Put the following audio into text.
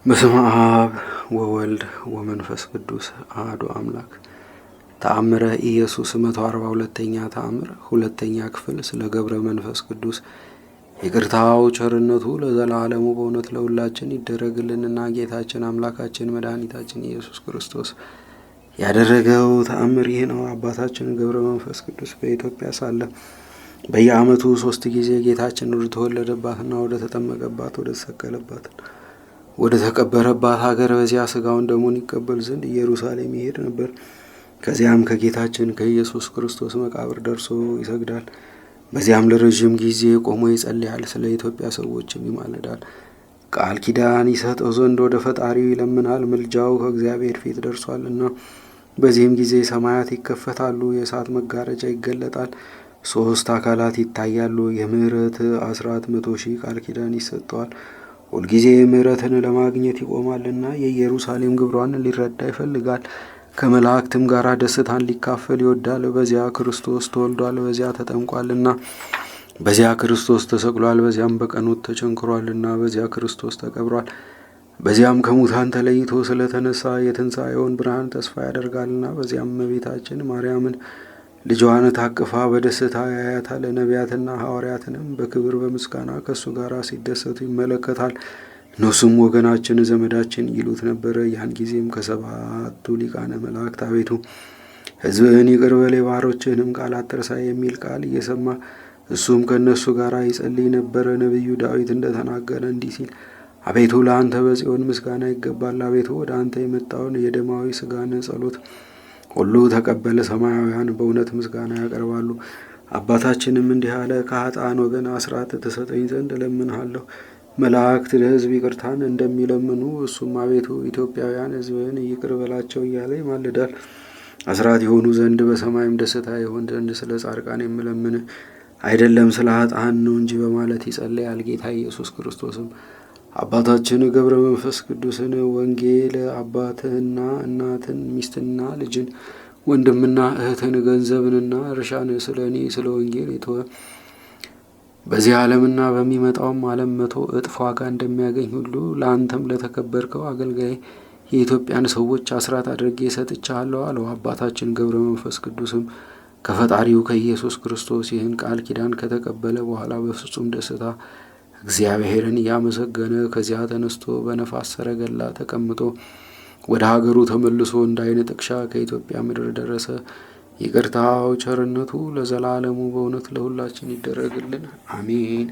በስመ አብ ወወልድ ወመንፈስ ቅዱስ አሐዱ አምላክ። ተአምረ ኢየሱስ 142ኛ ተአምር ሁለተኛ ክፍል ስለ ገብረ መንፈስ ቅዱስ ይቅርታው ቸርነቱ ለዘላለሙ በእውነት ለሁላችን ይደረግልንና ጌታችን አምላካችን መድኃኒታችን ኢየሱስ ክርስቶስ ያደረገው ተአምር ይህ ነው። አባታችን ገብረ መንፈስ ቅዱስ በኢትዮጵያ ሳለ በየዓመቱ 3 ጊዜ ጌታችን ወደ ተወለደባትና ወደ ተጠመቀባት ወደ ተሰቀለባት ወደ ተቀበረባት ሀገር በዚያ ስጋውን ደሙን ይቀበል ዘንድ ኢየሩሳሌም ይሄድ ነበር። ከዚያም ከጌታችን ከኢየሱስ ክርስቶስ መቃብር ደርሶ ይሰግዳል። በዚያም ለረጅም ጊዜ ቆሞ ይጸልያል። ስለ ኢትዮጵያ ሰዎችም ይማልዳል። ቃል ኪዳን ይሰጠው ዘንድ ወደ ፈጣሪው ይለምናል። ምልጃው ከእግዚአብሔር ፊት ደርሷልና። በዚህም ጊዜ ሰማያት ይከፈታሉ፣ የእሳት መጋረጃ ይገለጣል፣ 3 አካላት ይታያሉ። የምህረት አስራት 100,000 ቃል ኪዳን ይሰጠዋል። ሁልጊዜ ምሕረትን ለማግኘት ይቆማልና የኢየሩሳሌም ግብሯን ሊረዳ ይፈልጋል። ከመላእክትም ጋር ደስታን ሊካፈል ይወዳል። በዚያ ክርስቶስ ተወልዷል፣ በዚያ ተጠምቋልና፣ በዚያ ክርስቶስ ተሰቅሏል፣ በዚያም በቀኖት ተቸንክሯልና፣ በዚያ ክርስቶስ ተቀብሯል። በዚያም ከሙታን ተለይቶ ስለተነሳ የትንሣኤውን ብርሃን ተስፋ ያደርጋልና፣ በዚያም እመቤታችን ማርያምን ልጇን ታቅፋ በደስታ ያያታል። ነቢያትና ሐዋርያትንም በክብር በምስጋና ከእሱ ጋር ሲደሰቱ ይመለከታል። እነሱም ወገናችን ዘመዳችን ይሉት ነበረ። ያን ጊዜም ከ7ቱ ሊቃነ መላእክት አቤቱ ሕዝብህን ይቅር በል የባሮችህንም ቃል አትርሳ የሚል ቃል እየሰማ እሱም ከእነሱ ጋር ይጸልይ ነበረ። ነቢዩ ዳዊት እንደተናገረ እንዲህ ሲል፣ አቤቱ ለአንተ በጽዮን ምስጋና ይገባል። አቤቱ ወደ አንተ የመጣውን የደማዊ ሥጋን ጸሎት ሁሉ ተቀበለ። ሰማያውያን በእውነት ምስጋና ያቀርባሉ። አባታችንም እንዲህ አለ፣ ከኃጥአን ወገን አስራት ትሰጠኝ ዘንድ እለምንሃለሁ። መላእክት ለሕዝብ ይቅርታን እንደሚለምኑ እሱም አቤቱ ኢትዮጵያውያን ሕዝብህን ይቅር በላቸው እያለ ይማልዳል። አስራት የሆኑ ዘንድ በሰማይም ደስታ የሆን ዘንድ ስለ ጻድቃን የምለምን አይደለም ስለ ኃጥአን ነው እንጂ በማለት ይጸለያል። ጌታ ኢየሱስ ክርስቶስም አባታችን ገብረ መንፈስ ቅዱስን ወንጌል አባትህና እናትን ሚስትና ልጅን ወንድምና እህትን ገንዘብንና እርሻን ስለ እኔ ስለ ወንጌል የተወ በዚህ ዓለምና በሚመጣውም ዓለም 100 እጥፍ ዋጋ እንደሚያገኝ ሁሉ ለአንተም ለተከበርከው አገልጋይ የኢትዮጵያን ሰዎች አስራት አድርጌ ሰጥቻለሁ አለው። አባታችን ገብረ መንፈስ ቅዱስም ከፈጣሪው ከኢየሱስ ክርስቶስ ይህን ቃል ኪዳን ከተቀበለ በኋላ በፍጹም ደስታ እግዚአብሔርን እያመሰገነ ከዚያ ተነስቶ በነፋስ ሰረገላ ተቀምጦ ወደ ሀገሩ ተመልሶ እንደ ዓይን ጥቅሻ ከኢትዮጵያ ምድር ደረሰ። ይቅርታው ቸርነቱ ለዘላለሙ በእውነት ለሁላችን ይደረግልን፣ አሜን።